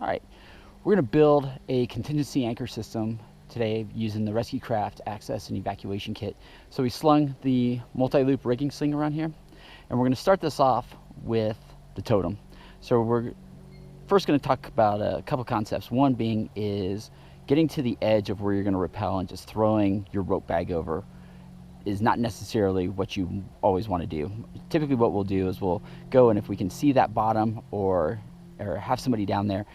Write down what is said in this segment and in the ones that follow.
All right, we're going to build a contingency anchor system today using the Rescue Craft access and evacuation kit. So we slung the multi-loop rigging sling around here, and we're going to start this off with the totem. So we're first going to talk about a couple concepts. One being is getting to the edge of where you're going to rappel and just throwing your rope bag over is not necessarily what you always want to do. Typically what we'll do is we'll go, and if we can see that bottom or have somebody down there,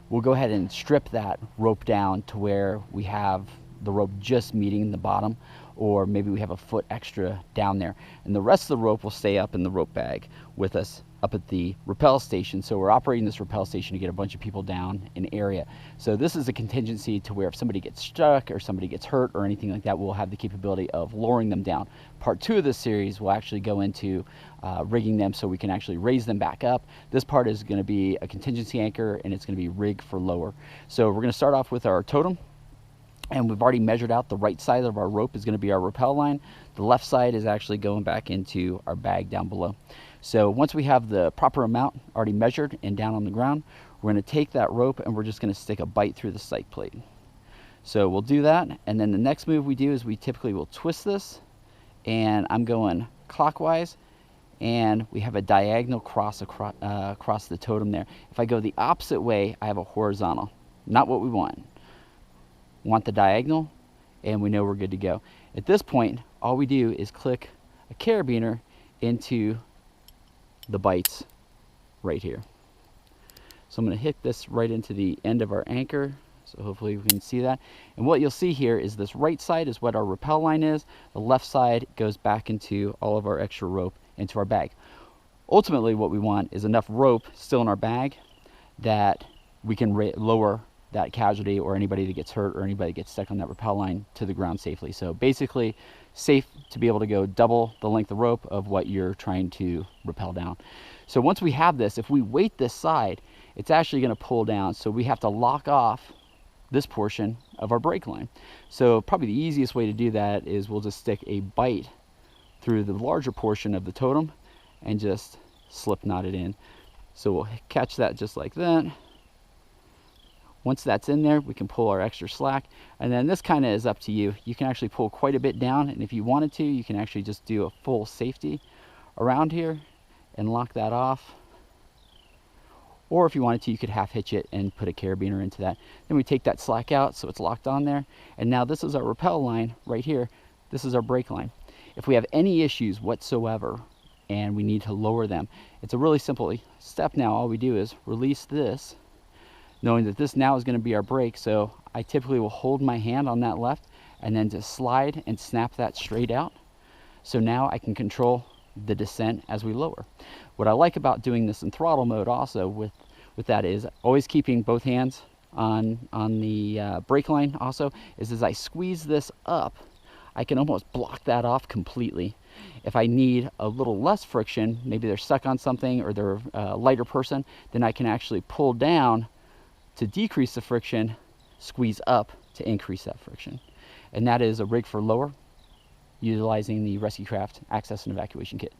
we'll go ahead and strip that rope down to where we have the rope just meeting the bottom, or maybe we have a foot extra down there, and the rest of the rope will stay up in the rope bag with us up at the rappel station. So we're operating this rappel station to get a bunch of people down an area. So this is a contingency to where if somebody gets stuck or somebody gets hurt or anything like that, we'll have the capability of lowering them down. Part 2 of this series will actually go into rigging them so we can actually raise them back up. This part is going to be a contingency anchor, and it's going to be rig for lower. So we're going to start off with our totem, and we've already measured out the right side of our rope is going to be our rappel line. The left side is actually going back into our bag down below. So once we have the proper amount already measured and down on the ground, we're going to take that rope and we're just going to stick a bite through the sight plate. So we'll do that, and then the next move we do is we typically will twist this, and I'm going clockwise, and we have a diagonal cross across the totem there. If I go the opposite way, I have a horizontal. Not what we want. We want the diagonal, and we know we're good to go. At this point, all we do is click a carabiner into the bites right here. So I'm going to hit this right into the end of our anchor, so hopefully we can see that. And what you'll see here is this right side is what our rappel line is. The left side goes back into all of our extra rope into our bag. Ultimately what we want is enough rope still in our bag that we can lower that casualty or anybody that gets hurt or anybody that gets stuck on that rappel line to the ground safely. So basically safe to be able to go double the length of rope of what you're trying to rappel down. So once we have this, if we weight this side, it's actually going to pull down, so we have to lock off this portion of our brake line. So probably the easiest way to do that is we'll just stick a bite through the larger portion of the totem and just slip knot it in. So we'll catch that just like that. Once that's in there, we can pull our extra slack, and then this kind of is up to you. You can actually pull quite a bit down, and if you wanted to, you can actually just do a full safety around here and lock that off. Or if you wanted to, you could half hitch it and put a carabiner into that. Then we take that slack out so it's locked on there, and now this is our rappel line right here. This is our brake line. If we have any issues whatsoever and we need to lower them, it's a really simple step. Now all we do is release this, knowing that this now is going to be our brake. So I typically will hold my hand on that left and then just slide and snap that straight out. So now I can control the descent as we lower. What I like about doing this in throttle mode also with that is always keeping both hands on the brake line also, is as I squeeze this up, I can almost block that off completely. If I need a little less friction, maybe they're stuck on something or they're a lighter person, then I can actually pull down to decrease the friction, squeeze up to increase that friction. And that is a rig for lower, utilizing the Rescue Craft access and evacuation kit.